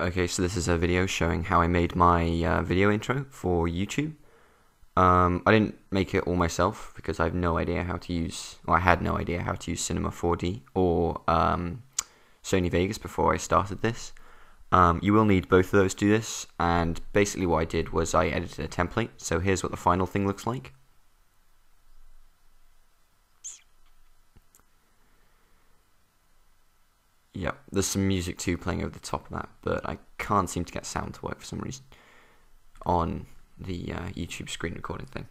Okay, so this is a video showing how I made my video intro for YouTube. I didn't make it all myself because I have no idea how to use, or I had no idea how to use Cinema 4D or Sony Vegas before I started this. You will need both of those to do this, and basically what I did was I edited a template, so here's what the final thing looks like. Yeah, there's some music too playing over the top of that, but I can't seem to get sound to work for some reason on the YouTube screen recording thing.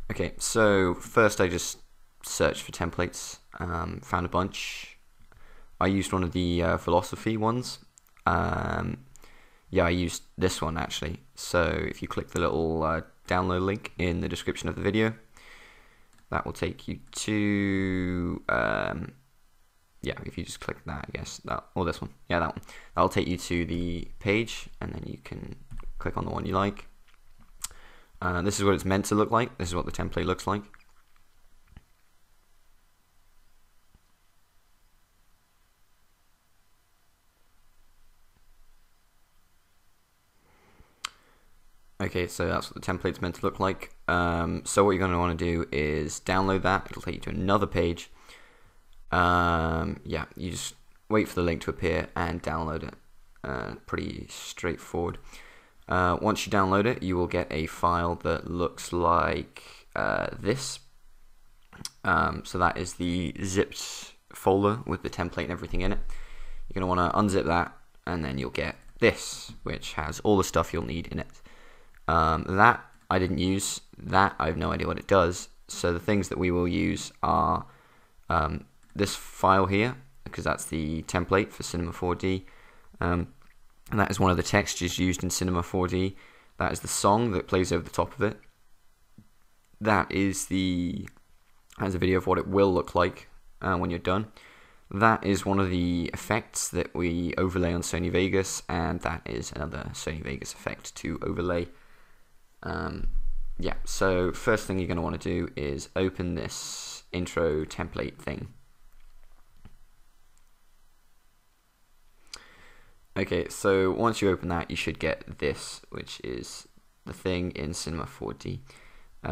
Okay, so first I just searched for templates, found a bunch. I used one of the philosophy ones. Yeah, I used this one actually. So if you click the little download link in the description of the video, that will take you to yeah, if you just click that, I guess, that, or this one, yeah, that one, that'll take you to the page, and then you can click on the one you like. This is what it's meant to look like. This is what the template looks like. Okay, so that's what the template's meant to look like. So what you're going to want to do is download that. It'll take you to another page. Yeah, you just wait for the link to appear and download it. Pretty straightforward. Once you download it, you will get a file that looks like this. So that is the zipped folder with the template and everything in it. You're going to want to unzip that, and then you'll get this, which has all the stuff you'll need in it. That I didn't use. That I have no idea what it does. So the things that we will use are this file here, because that's the template for Cinema 4D, and that is one of the textures used in Cinema 4D. That is the song that plays over the top of it. That is has a video of what it will look like when you're done. That is one of the effects that we overlay on Sony Vegas, and that is another Sony Vegas effect to overlay. Yeah, so first thing you're going to want to do is open this intro template thing. Okay, so once you open that, you should get this, which is the thing in Cinema 4D.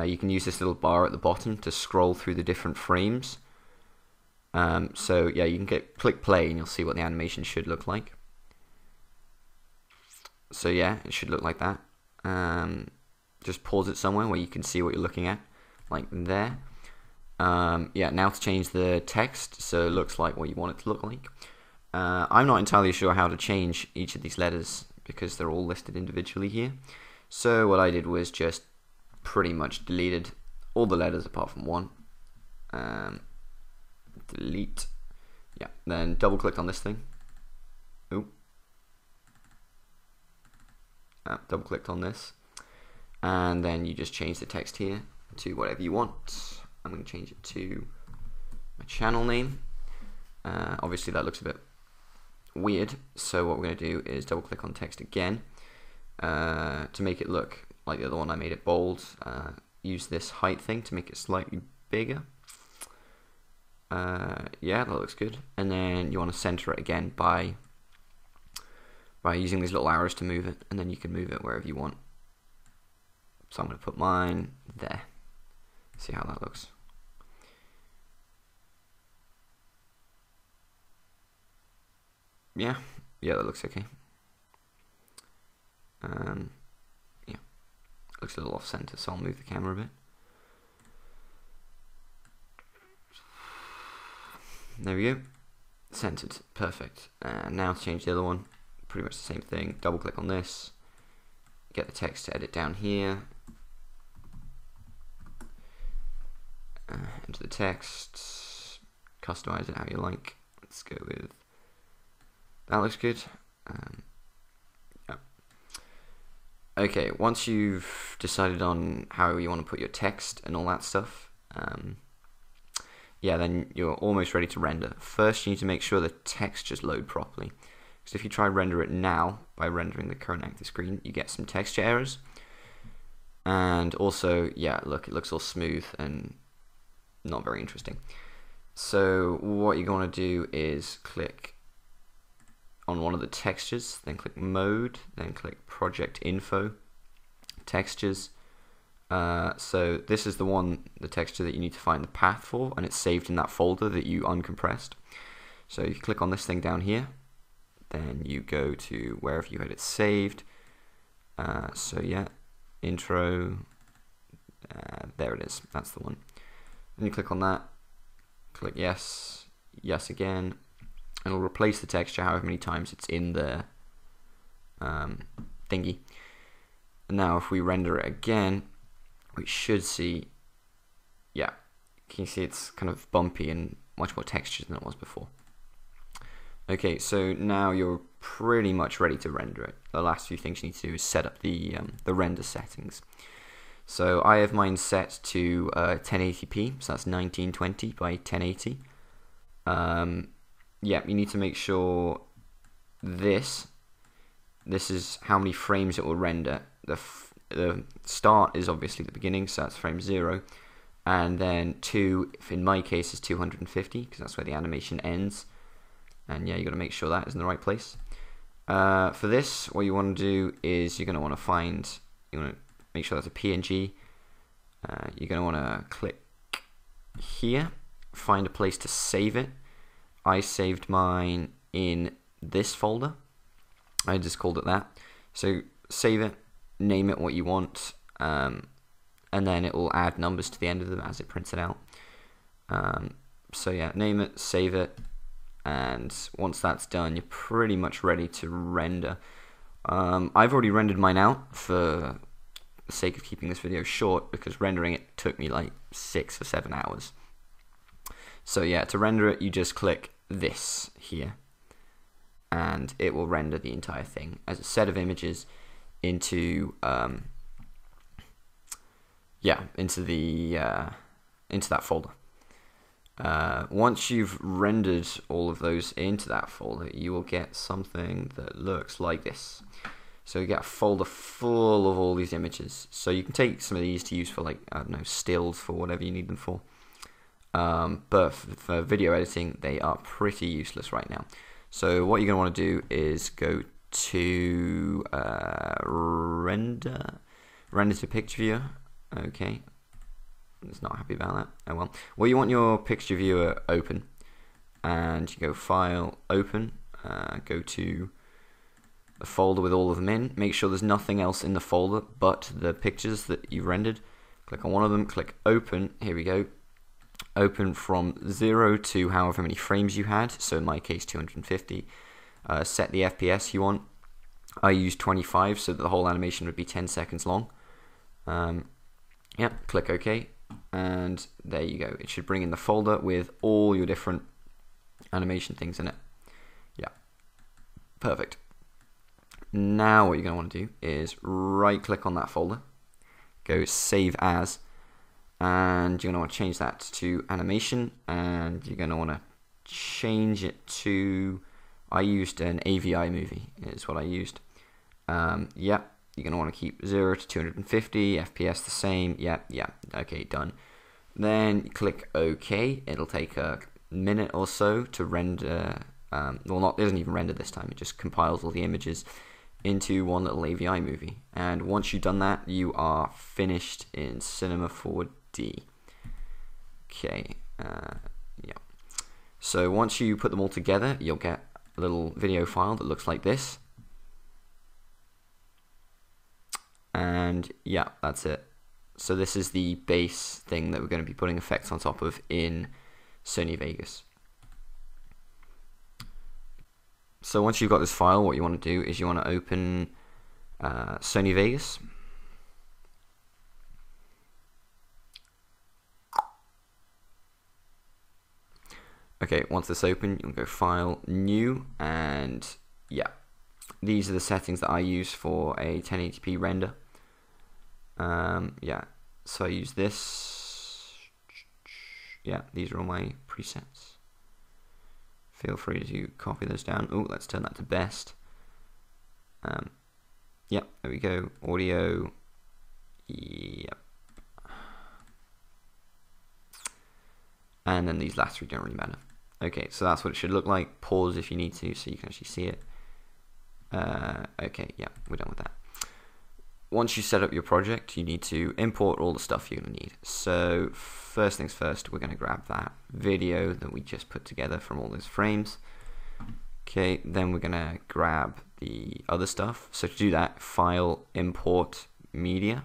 You can use this little bar at the bottom to scroll through the different frames. So yeah, you can click play and you'll see what the animation should look like. So yeah, it should look like that. Just pause it somewhere where you can see what you're looking at, like there. Yeah, now to change the text so it looks like what you want it to look like. I'm not entirely sure how to change each of these letters because they're all listed individually here. So what I did was just pretty much deleted all the letters apart from one. Delete. Yeah, then double click on this thing. Ooh. Double clicked on this. And then you just change the text here to whatever you want. I'm going to change it to my channel name. Obviously that looks a bit weird, so what we're going to do is double click on text again to make it look like the other one. I made it bold. Use this height thing to make it slightly bigger. Yeah, that looks good. And then you want to center it again by using these little arrows to move it, and then you can move it wherever you want. So I'm going to put mine there. See how that looks. Yeah, that looks okay. Yeah, looks a little off center, so I'll move the camera a bit. There we go, centered, perfect. Now to change the other one, pretty much the same thing. Double click on this, get the text to edit down here. Into the text, customize it how you like. Let's go with that. Looks good. Yeah. Okay, once you've decided on how you want to put your text and all that stuff, yeah, then you're almost ready to render. First, you need to make sure the text just load properly. Because if you try render it now by rendering the current active screen, you get some texture errors. And also, yeah, look, it looks all smooth and not very interesting. So what you're going to do is click on one of the textures, then click Mode, then click Project Info, Textures. So this is the texture that you need to find the path for, and it's saved in that folder that you uncompressed. So you click on this thing down here, then you go to wherever you had it saved. So yeah, intro, there it is, that's the one. Then you click on that, click yes, yes again, and it'll replace the texture however many times it's in the thingy. And now if we render it again, we should see, yeah, can you see it's kind of bumpy and much more textured than it was before. Okay, so now you're pretty much ready to render it. The last few things you need to do is set up the render settings. So I have mine set to 1080p, so that's 1920 by 1080. Yeah, you need to make sure this is how many frames it will render. The start is obviously the beginning, so that's frame 0, and then 2, in my case, is 250 because that's where the animation ends. And yeah, you got to make sure that is in the right place. For this, what you want to do is you're going to want to make sure that's a PNG. You're going to want to click here, find a place to save it. I saved mine in this folder. I just called it that. So save it, name it what you want, and then it will add numbers to the end of them as it prints it out. So yeah, name it, save it, and once that's done, you're pretty much ready to render. I've already rendered mine out for the sake of keeping this video short, because rendering it took me like 6 or 7 hours. So yeah, to render it, you just click this here, and it will render the entire thing as a set of images into into that folder. Once you've rendered all of those into that folder, you will get something that looks like this. So you get a folder full of all these images. So you can take some of these to use for, like, I don't know, stills, for whatever you need them for. But for video editing, they are pretty useless right now. So what you're going to want to do is go to render to picture viewer. Okay, it's not happy about that. Oh well. Well, you want your picture viewer open, and you go File, Open. Go to the folder with all of them in. Make sure there's nothing else in the folder but the pictures that you've rendered. Click on one of them. Click Open. Here we go. Open from 0 to however many frames you had. So in my case, 250. Set the FPS you want. I used 25 so that the whole animation would be 10 seconds long. Yep, click OK, and there you go. It should bring in the folder with all your different animation things in it. Yeah, perfect. Now what you're going to want to do is right click on that folder, go Save As, and you're going to want to change that to animation, and you're going to want to change it to, I used an AVI movie is what I used. Yep, you're going to want to keep 0 to 250, FPS the same, yeah, okay, done. Then click OK. It'll take a minute or so to render, well, it doesn't even render this time, it just compiles all the images into one little AVI movie. And once you've done that, you are finished in Cinema 4D. Okay, yeah. So once you put them all together, you'll get a little video file that looks like this. And yeah, that's it. So this is the base thing that we're going to be putting effects on top of in Sony Vegas. So once you've got this file, what you want to do is you want to open Sony Vegas. Okay, once it's open, you'll go File, New, and yeah, these are the settings that I use for a 1080p render. Yeah, so I use this. Yeah, these are all my presets. Feel free to copy those down. Oh, let's turn that to best. Yep, there we go. Audio. Yep. And then these last three don't really matter. Okay, so that's what it should look like. Pause if you need to, so you can actually see it. Okay, yeah, we're done with that. Once you set up your project, you need to import all the stuff you're going to need. So first things first, we're going to grab that video that we just put together from all those frames. Okay, then we're going to grab the other stuff. So to do that, File, Import, Media.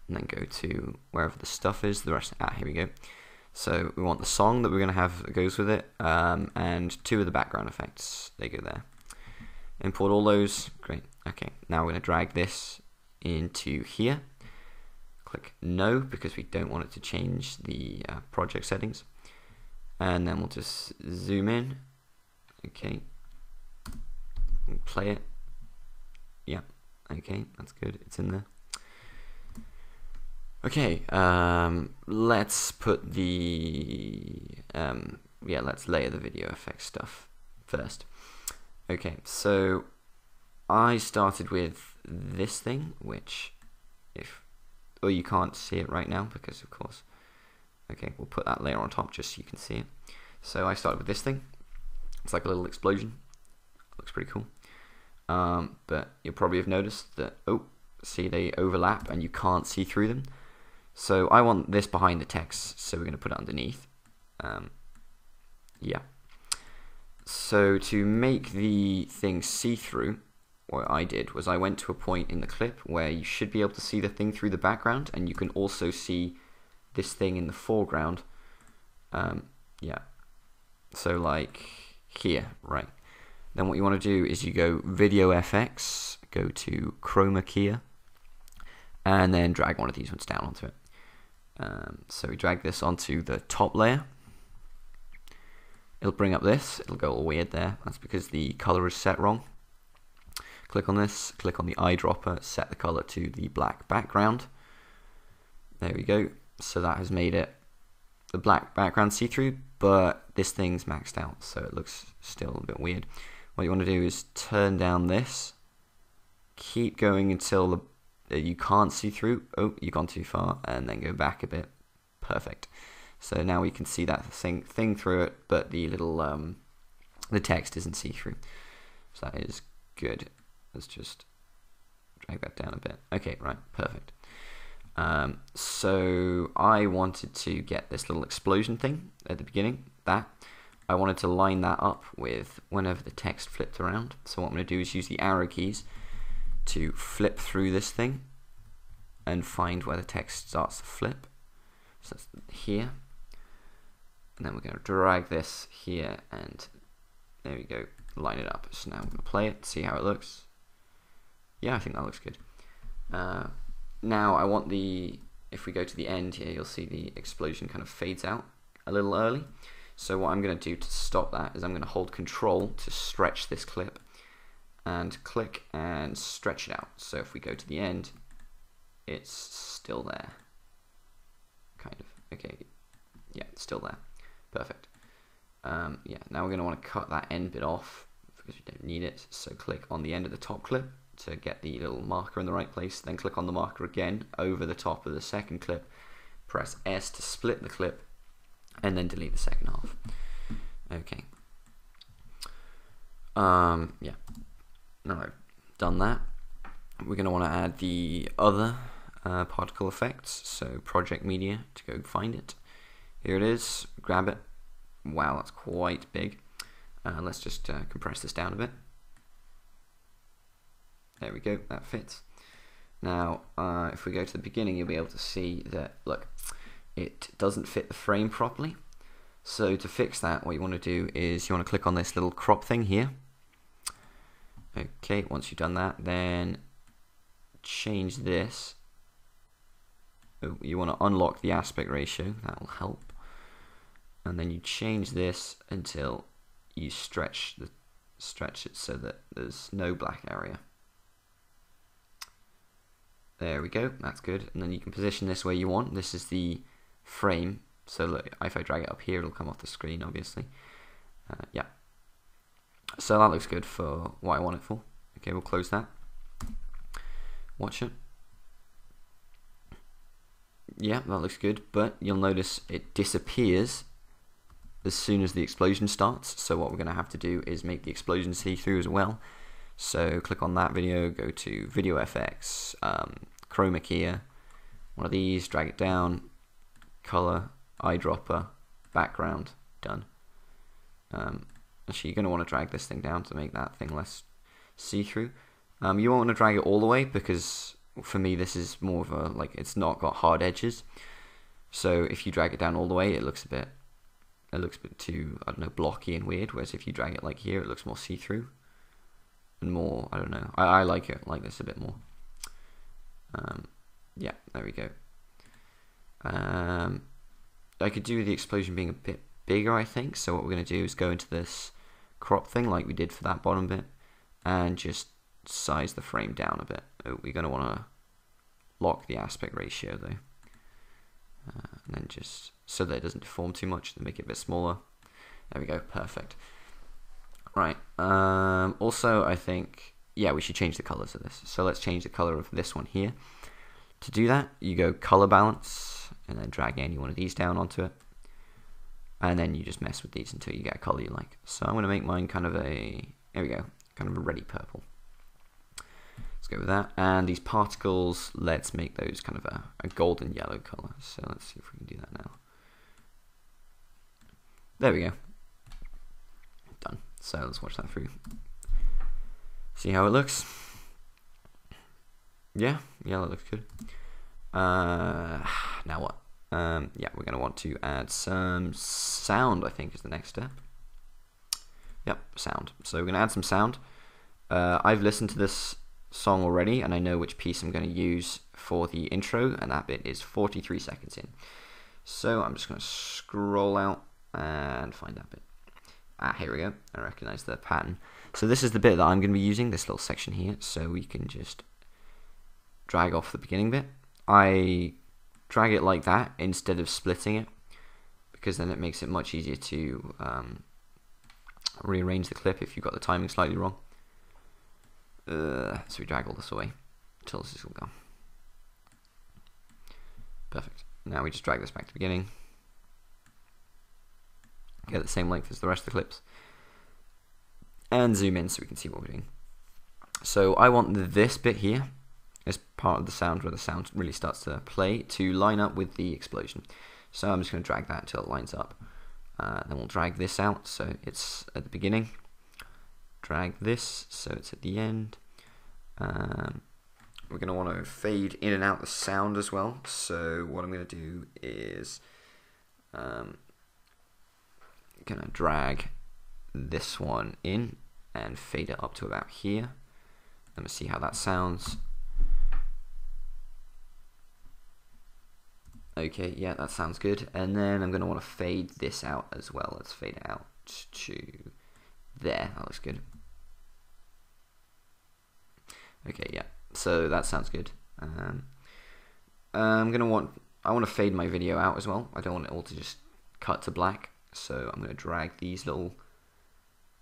And then go to wherever the stuff is. The rest, here we go. So we want the song that we're going to have that goes with it, and 2 of the background effects. They go there. Import all those. Great. Okay, now we're going to drag this into here. Click No, because we don't want it to change the project settings. And then we'll just zoom in. Okay. Play it. Yeah. Okay, that's good. It's in there. Okay, let's put the let's layer the video effects stuff first. Okay, so I started with this thing, which you can't see it right now because of course. Okay, we'll put that layer on top just so you can see it. So I started with this thing. It's like a little explosion. Looks pretty cool. But you'll probably have noticed that see, they overlap and you can't see through them. So I want this behind the text, so we're going to put it underneath. Yeah. So to make the thing see-through, what I did was I went to a point in the clip where you should be able to see the thing through the background, and you can also see this thing in the foreground. Yeah. So like here, right. Then what you want to do is you go Video FX, go to Chroma Key, and then drag one of these ones down onto it. So we drag this onto the top layer. It'll bring up this. It'll go all weird there. That's because the color is set wrong. Click on this. Click on the eyedropper. Set the color to the black background. There we go. So that has made it the black background see-through, but this thing's maxed out, so it looks still a bit weird. What you want to do is turn down this. Keep going until you can't see through. Oh, you've gone too far, and then go back a bit. Perfect. So now we can see that thing through it, but the little the text isn't see-through. So that is good. Let's just drag that down a bit. Okay, right, perfect. So I wanted to get this little explosion thing at the beginning. I wanted to line that up with whenever the text flipped around. So what I'm going to do is use the arrow keys to flip through this thing and find where the text starts to flip. So that's here. And then we're going to drag this here, and there we go, line it up. So now I'm going to play it, see how it looks. Yeah, I think that looks good. Now I want if we go to the end here, you'll see the explosion kind of fades out a little early. So what I'm going to do to stop that is I'm going to hold Control to stretch this clip, and click and stretch it out. So if we go to the end, it's still there. Kind of. Okay. Yeah, it's still there. Perfect. Yeah, now we're going to want to cut that end bit off because we don't need it. So click on the end of the top clip to get the little marker in the right place. Then click on the marker again over the top of the second clip. Press S to split the clip, and then delete the second half. Okay. Yeah. Now I've done that, we're going to want to add the other particle effects. So project media, to go find it. Here it is. Grab it. Wow, that's quite big. Let's just compress this down a bit. There we go. That fits. Now, if we go to the beginning, you'll be able to see that, look, it doesn't fit the frame properly. So to fix that, what you want to do is you want to click on this little crop thing here. Okay, once you've done that, then change this. Oh, you want to unlock the aspect ratio, that will help. And then you change this until you stretch it so that there's no black area. There we go, that's good. And then you can position this where you want. This is the frame, so look, if I drag it up here, it'll come off the screen, obviously. Yeah. So that looks good for what I want it for. Okay, we'll close that. Watch it. Yeah, that looks good, but you'll notice it disappears as soon as the explosion starts. So what we're going to have to do is make the explosion see-through as well. So click on that video, go to Video FX, Chroma Key, one of these, drag it down, color, eyedropper, background, done. Actually, you're going to want to drag this thing down to make that thing less see-through. You won't want to drag it all the way because for me this is more of a, like, it's not got hard edges. So if you drag it down all the way, it looks a bit too, I don't know, blocky and weird. Whereas if you drag it like here, it looks more see-through and more, I don't know. I like it like this a bit more. Yeah, there we go. I could do the explosion being a bit bigger, I think. So what we're going to do is go into this crop thing like we did for that bottom bit and just size the frame down a bit. We're going to want to lock the aspect ratio though. And then just so that it doesn't deform too much, then make it a bit smaller. There we go, perfect. Right, also I think, yeah, we should change the colors of this. So let's change the color of this one here. To do that, you go color balance, and then drag any one of these down onto it. And then you just mess with these until you get a color you like. So I'm going to make mine kind of a, there we go, kind of a reddy purple. Let's go with that. And these particles, let's make those kind of a golden yellow color. So let's see if we can do that now. There we go. Done. So let's watch that through. See how it looks. Yeah, that looks good. Now what? Yeah, we're going to want to add some sound, I think is the next step. Yep, sound. So we're going to add some sound. I've listened to this song already, and I know which piece I'm going to use for the intro, and that bit is 43 seconds in. So I'm just going to scroll out and find that bit. Here we go. I recognize the pattern. So this is the bit that I'm going to be using, this little section here. So we can just drag off the beginning bit. I drag it like that instead of splitting it, because then it makes it much easier to rearrange the clip if you've got the timing slightly wrong. So we drag all this away until this is all gone. Perfect. Now we just drag this back to the beginning. Get the same length as the rest of the clips. And zoom in so we can see what we're doing. So I want this bit here as part of the sound where the sound really starts to play to line up with the explosion. So I'm just going to drag that until it lines up. Then we'll drag this out so it's at the beginning. Drag this so it's at the end. We're going to want to fade in and out the sound as well. So what I'm going to do is going to drag this one in and fade it up to about here. Let me see how that sounds. Okay, yeah, that sounds good. And then I'm going to want to fade this out as well. Let's fade it out to there. That looks good. Okay, yeah. So that sounds good. I want to fade my video out as well. I don't want it all to just cut to black. So I'm going to drag these little.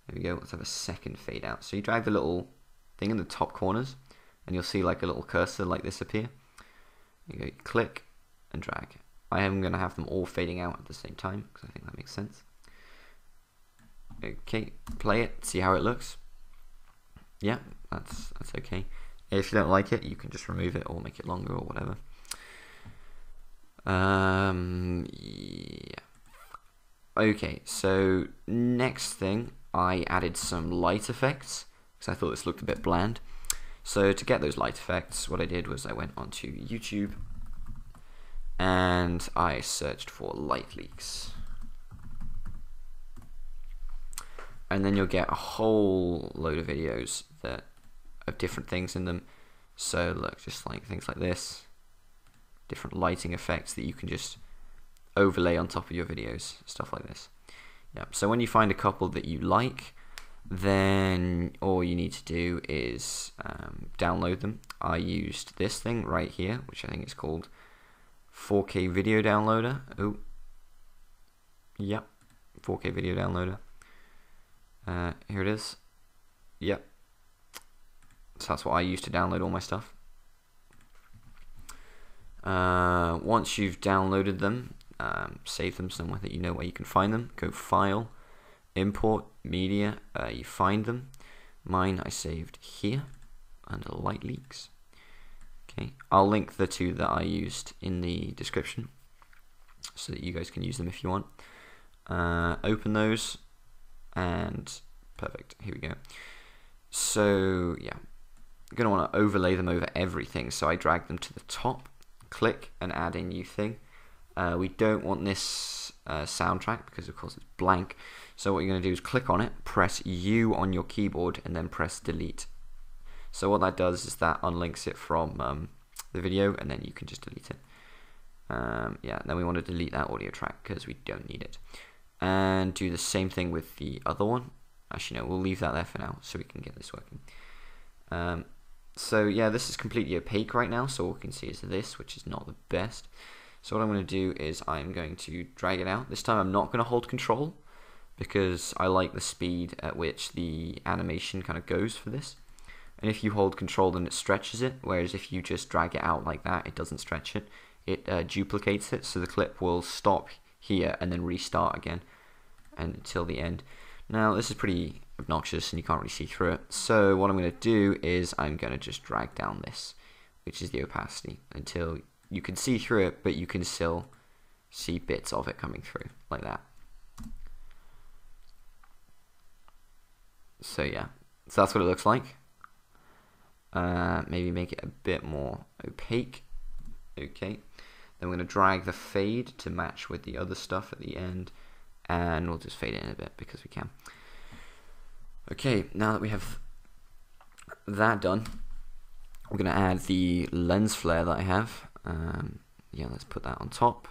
There we go. Let's have a second fade out. So you drag the little thing in the top corners, and you'll see like a little cursor like this appear. You go click and drag. I am going to have them all fading out at the same time because I think that makes sense. Okay, play it, see how it looks. Yeah, that's okay. If you don't like it, you can just remove it or make it longer or whatever. Yeah. Okay, so next thing, I added some light effects because I thought this looked a bit bland. So to get those light effects, what I did was I went onto YouTube and I searched for light leaks. And then you'll get a whole load of videos that have different things in them. So look, just like things like this, different lighting effects that you can just overlay on top of your videos, stuff like this. Yeah. So when you find a couple that you like, then all you need to do is download them. I used this thing right here, which I think is called 4K video downloader. Oh, yep, 4K video downloader. Here it is. Yep. So that's what I use to download all my stuff. Once you've downloaded them, save them somewhere that you know where you can find them. Go File, Import, Media, you find them. Mine I saved here under Light Leaks. Okay, I'll link the two that I used in the description so that you guys can use them if you want. Open those, and perfect, here we go. So yeah, you're going to want to overlay them over everything, so I drag them to the top, click and add a new thing. We don't want this soundtrack because of course it's blank, so what you're going to do is click on it, press U on your keyboard and then press delete. So what that does is that unlinks it from the video, and then you can just delete it. Yeah, then we want to delete that audio track because we don't need it. And do the same thing with the other one. Actually no, we'll leave that there for now so we can get this working. So yeah, this is completely opaque right now, so all we can see is this, which is not the best. So what I'm going to do is I'm going to drag it out. This time I'm not going to hold control because I like the speed at which the animation kind of goes for this. And if you hold control, then it stretches it, whereas if you just drag it out like that, it doesn't stretch it. It duplicates it, so the clip will stop here and then restart again until the end. Now this is pretty obnoxious and you can't really see through it, so what I'm going to do is I'm going to just drag down this, which is the opacity, until you can see through it, but you can still see bits of it coming through, like that. So yeah, so that's what it looks like. Maybe make it a bit more opaque. Okay, then we're going to drag the fade to match with the other stuff at the end, and we'll just fade it in a bit because we can. Okay, now that we have that done, we're going to add the lens flare that I have. Yeah, let's put that on top.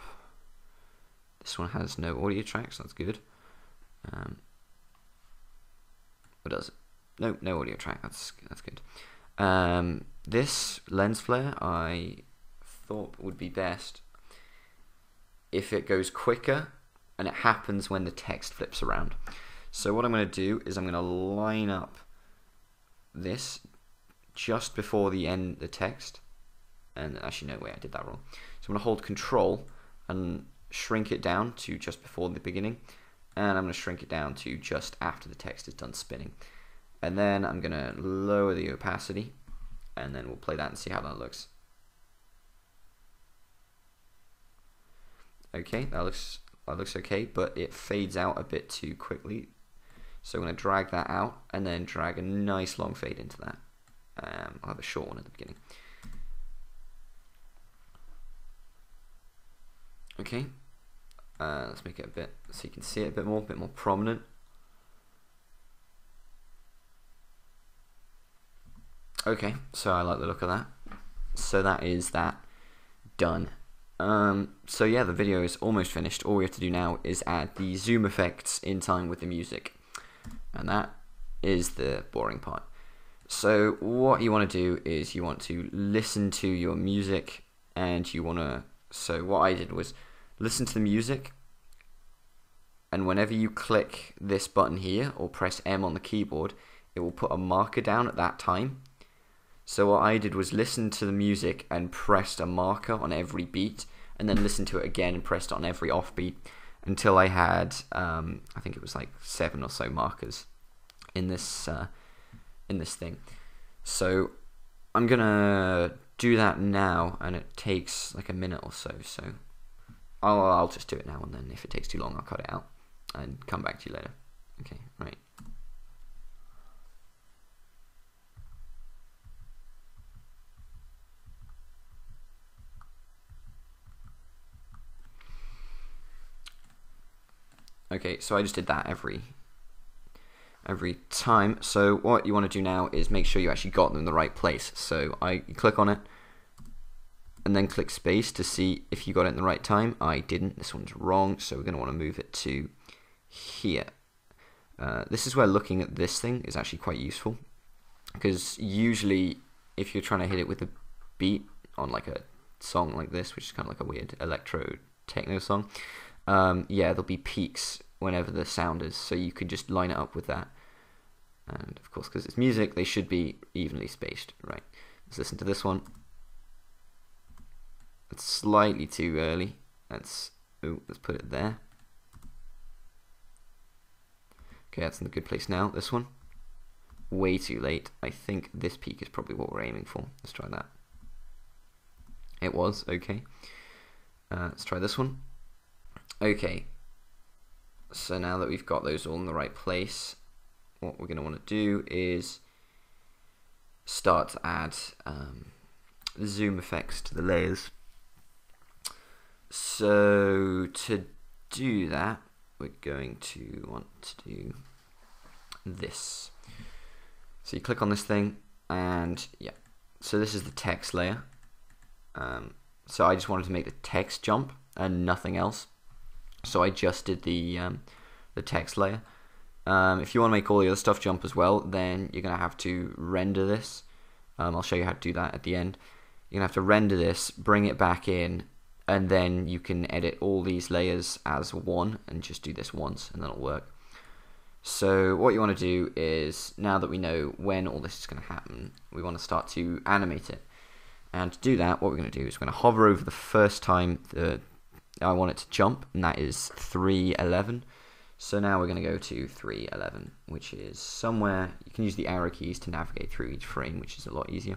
This one has no audio tracks, so that's good. What does it? No audio track, that's good. This lens flare I thought would be best if it goes quicker and it happens when the text flips around. So what I'm going to do is I'm going to line up this just before the text, and actually no, wait, I did that wrong. So I'm going to hold Control and shrink it down to just before the beginning, and I'm going to shrink it down to just after the text is done spinning. And then I'm going to lower the opacity, and then we'll play that and see how that looks. Okay, that looks okay, but it fades out a bit too quickly. So I'm going to drag that out, and then drag a nice long fade into that. I'll have a short one at the beginning. Okay, let's make it a bit so you can see it a bit more prominent. Okay, so I like the look of that. So that is that done. So yeah, the video is almost finished. All we have to do now is add the zoom effects in time with the music, and that is the boring part. So what you want to do is you want to listen to your music, and you want to, so what I did was listen to the music, and whenever you click this button here or press M on the keyboard, it will put a marker down at that time. So what I did was listen to the music and pressed a marker on every beat, and then listened to it again and pressed it on every offbeat until I had, I think it was like 7 or so markers in this thing. So I'm gonna do that now, and it takes like a minute or so. So I'll just do it now, and then if it takes too long, I'll cut it out and come back to you later. Okay, right. Okay, so I just did that every time. So what you want to do now is make sure you actually got them in the right place. So I click on it and then click space to see if you got it in the right time. I didn't. This one's wrong, so we're going to want to move it to here. This is where looking at this thing is actually quite useful, because usually if you're trying to hit it with a beat on like a song like this, which is kind of like a weird electro techno song, yeah, there'll be peaks whenever the sound is, so you could just line it up with that. And of course, because it's music, they should be evenly spaced, right? Let's listen to this one. It's slightly too early. Let's Oh, let's put it there. Okay, that's in a good place now. This one, way too late. I think this peak is probably what we're aiming for. Let's try that. It was, okay. Let's try this one. Okay, so now that we've got those all in the right place, what we're going to want to do is start to add zoom effects to the layers. So to do that, we're going to want to do this. So you click on this thing, and yeah, so this is the text layer. So I just wanted to make the text jump and nothing else. So I just did the text layer. If you want to make all the other stuff jump as well, then you're going to have to render this. I'll show you how to do that at the end. You're going to have to render this, bring it back in, and then you can edit all these layers as one and just do this once, and then it'll work. So what you want to do is, now that we know when all this is going to happen, we want to start to animate it. And to do that, what we're going to do is we're going to hover over the first time I want it to jump, and that is 3:11. So now we're going to go to 3:11, which is somewhere. You can use the arrow keys to navigate through each frame, which is a lot easier.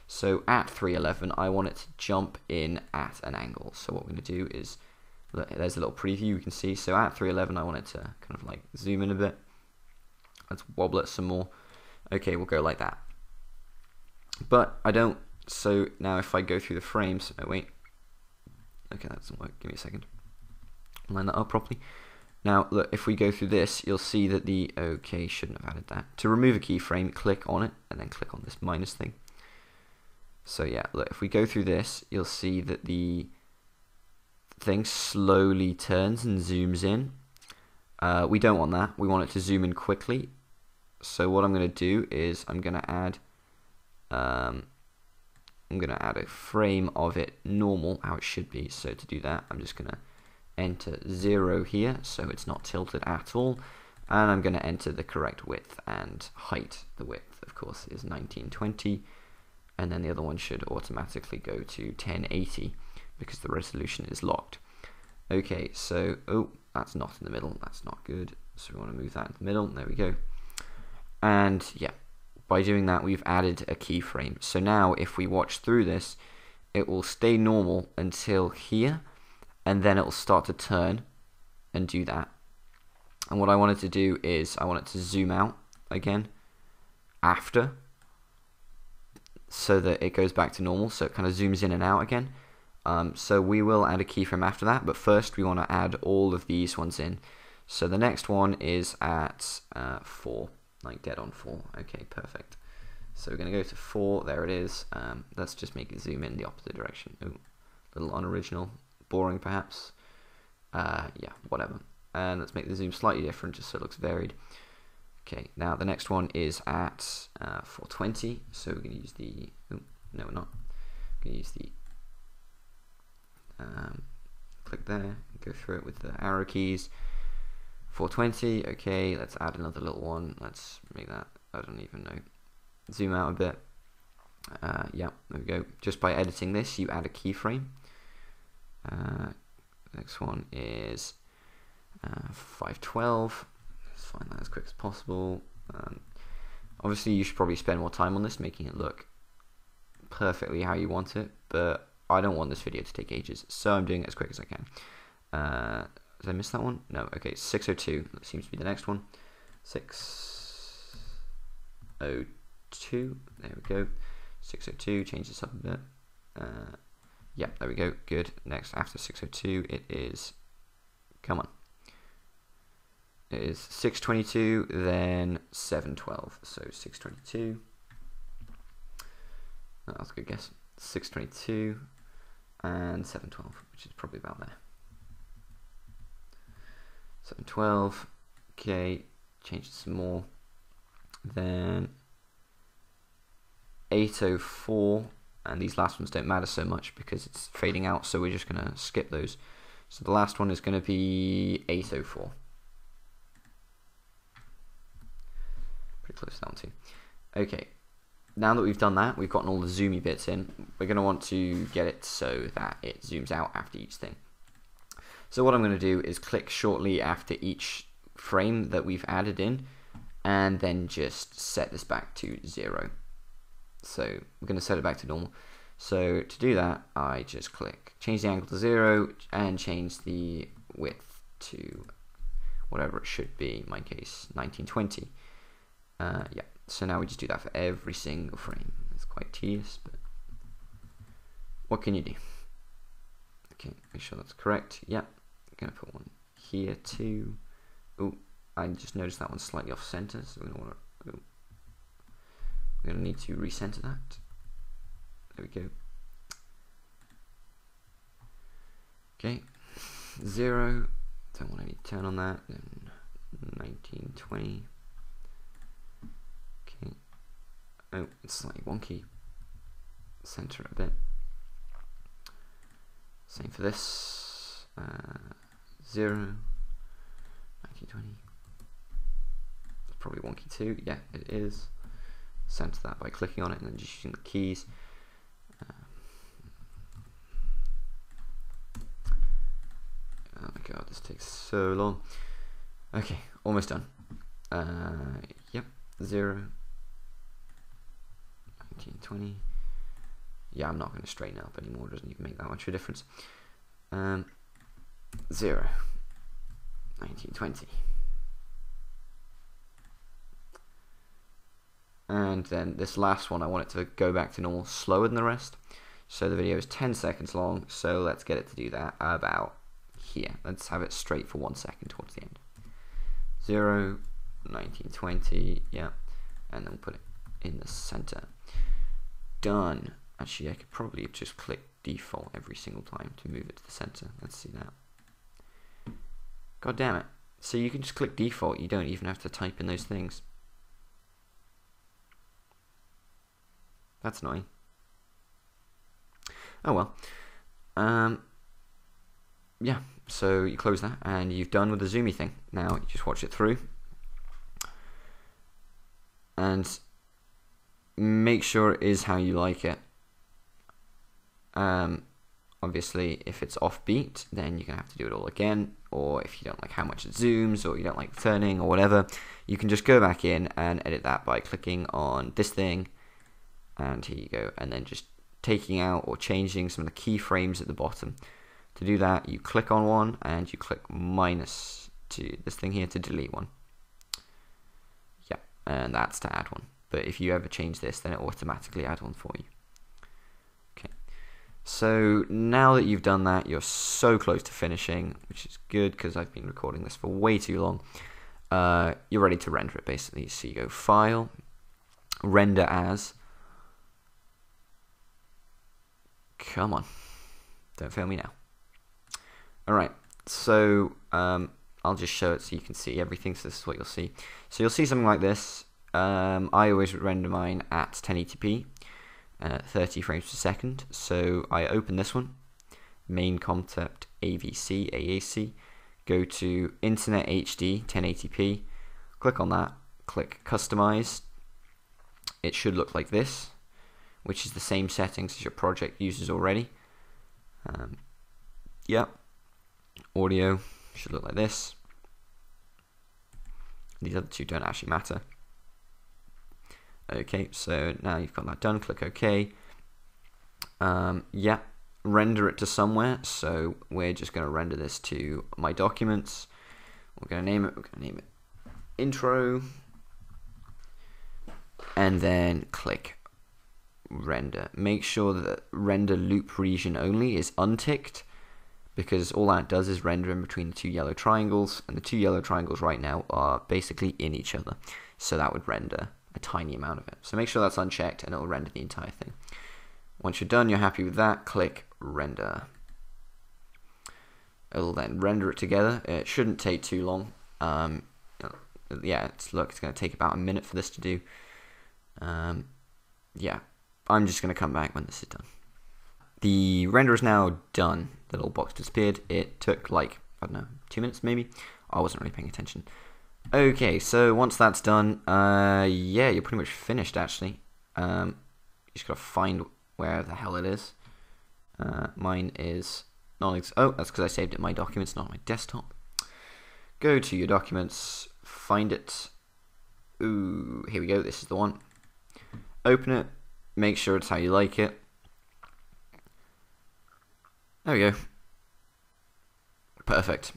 So at 3:11, I want it to jump in at an angle. So what we're going to do is, there's a little preview we can see. So at 3:11, I want it to kind of like zoom in a bit. Let's wobble it some more. Okay, we'll go like that. But I don't. So now if I go through the frames, oh wait. Okay, that doesn't work. Give me a second. Line that up properly. Now, look, if we go through this, you'll see that the, okay, shouldn't have added that. To remove a keyframe, click on it, and then click on this minus thing. So yeah, look, if we go through this, you'll see that the thing slowly turns and zooms in. We don't want that. We want it to zoom in quickly. So what I'm going to do is I'm going to add a frame of it normal, how it should be. So to do that, I'm just going to enter 0 here, so it's not tilted at all, and I'm going to enter the correct width and height. The width, of course, is 1920, and then the other one should automatically go to 1080 because the resolution is locked. Okay, so, oh, that's not in the middle, that's not good, so we want to move that in the middle. There we go. And yeah, by doing that, we've added a keyframe. So now if we watch through this, it will stay normal until here, and then it will start to turn and do that. And what I wanted to do is I want it to zoom out again after, so that it goes back to normal, so it kind of zooms in and out again. So we will add a keyframe after that, but first we want to add all of these ones in. So the next one is at 4, like dead on 4. Okay, perfect. So we're going to go to 4, there it is. Let's just make it zoom in the opposite direction. Ooh, a little unoriginal. Boring perhaps, yeah, whatever. And let's make the zoom slightly different just so it looks varied. Okay, now the next one is at 420, so we're going to use the, oh, no we're not, we're going to use the, click there, go through it with the arrow keys. 420, okay, let's add another little one, let's make that, I don't even know, zoom out a bit. Yeah, there we go. Just by editing this, you add a keyframe. Next one is 512. Let's find that as quick as possible. Obviously, you should probably spend more time on this, making it look perfectly how you want it, but I don't want this video to take ages, so I'm doing it as quick as I can. Did I miss that one? No. Okay, 602. That seems to be the next one. 602. There we go. 602. Change this up a bit. Yeah, there we go. Good. Next, after 602, it is. Come on. It is 622, then 712. So 622. That was a good guess. 622 and 712, which is probably about there. 712. Okay, change it some more. Then 804, and these last ones don't matter so much because it's fading out, so we're just going to skip those. So the last one is going to be 804. Pretty close to that one too. Okay, now that we've done that, we've gotten all the zoomy bits in, we're going to want to get it so that it zooms out after each thing. So what I'm going to do is click shortly after each frame that we've added in, and then just set this back to 0. So we're going to set it back to normal. So to do that, I just click change the angle to 0 and change the width to whatever it should be, in my case 1920. Yeah, so now we just do that for every single frame. It's quite tedious, but what can you do? Okay, make sure that's correct. Yeah, I'm gonna put one here too. Oh, I just noticed that one's slightly off center, so we're gonna need to recenter that. There we go. Okay, 0. Don't want any turn on that. Then 1920. Okay. Oh, it's slightly wonky. Center it a bit. Same for this. 0. 1920. It's probably wonky too. Yeah, it is. Center that by clicking on it and then just using the keys. Oh my god, this takes so long. Okay, almost done. Yep, 0. 1920. Yeah, I'm not going to straighten it up anymore. It doesn't even make that much of a difference. 0. 1920. And then this last one, I want it to go back to normal slower than the rest. So the video is 10 seconds long, so let's get it to do that about here. Let's have it straight for 1 second towards the end. 0, 1920, yeah, and then we'll put it in the center. Done. Actually, I could probably just click default every single time to move it to the center. Let's see that. God damn it. So you can just click default, you don't even have to type in those things. That's annoying. Oh well. Yeah, so you close that and you've done with the zoomy thing. Now you just watch it through and make sure it is how you like it. Obviously if it's offbeat, then you're gonna have to do it all again, or if you don't like how much it zooms, or you don't like turning or whatever, you can just go back in and edit that by clicking on this thing, and here you go, and then just taking out or changing some of the keyframes at the bottom. To do that, you click on one and you click minus to this thing here to delete one. Yeah, and that's to add one. But if you ever change this, then it automatically add one for you. Okay, so now that you've done that, you're so close to finishing, which is good because I've been recording this for way too long. You're ready to render it basically. So you go File, Render As. Come on, don't fail me now. Alright, so I'll just show it so you can see everything. So this is what you'll see. So you'll see something like this. I always render mine at 1080p, 30 frames per second. So I open this one, main concept AAC, go to Internet HD 1080p, click on that, click Customize. It should look like this, which is the same settings as your project uses already. Yep. Audio should look like this. These other two don't actually matter. Okay, so now you've got that done, click OK. Yeah, render it to somewhere. So we're just going to render this to my documents. We're going to name it intro. And then click render. Make sure that render loop region only is unticked, because all that does is render in between the two yellow triangles, and the two yellow triangles right now are basically in each other, so that would render a tiny amount of it. So make sure that's unchecked and it will render the entire thing. Once you're done, you're happy with that, click render. It'll then render it together. It shouldn't take too long. Yeah, it's going to take about a minute for this to do. Yeah, I'm just going to come back when this is done. The render is now done. The little box disappeared. It took like, I don't know, 2 minutes maybe. I wasn't really paying attention. Okay, so once that's done, yeah, you're pretty much finished actually. You just gotta find where the hell it is. Mine is Oh, that's because I saved it in my documents, not on my desktop. Go to your documents, find it. Ooh, here we go, this is the one. Open it, make sure it's how you like it. There we go. Perfect.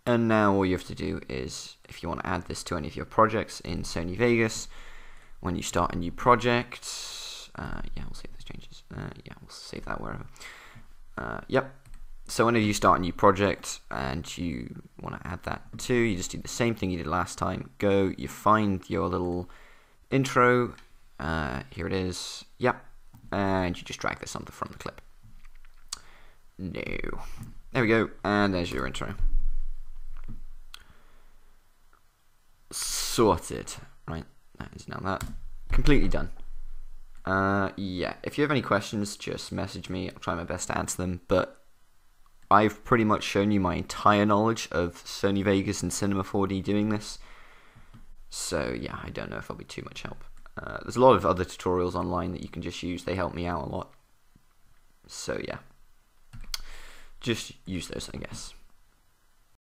And now all you have to do is, if you want to add this to any of your projects in Sony Vegas, when you start a new project, yeah, we'll save those changes. Yeah, we'll save that wherever. Yep. So whenever you start a new project and you want to add that too, you just do the same thing you did last time. Go, you find your little intro. Here it is. Yep. And you just drag this onto the front of the clip. No. There we go. And there's your intro. Sorted. Right. That is now that. Completely done. Yeah. If you have any questions, just message me. I'll try my best to answer them. But I've pretty much shown you my entire knowledge of Sony Vegas and Cinema 4D doing this. So yeah, I don't know if I'll be too much help. There's a lot of other tutorials online that you can just use. They help me out a lot. So yeah, just use those, I guess.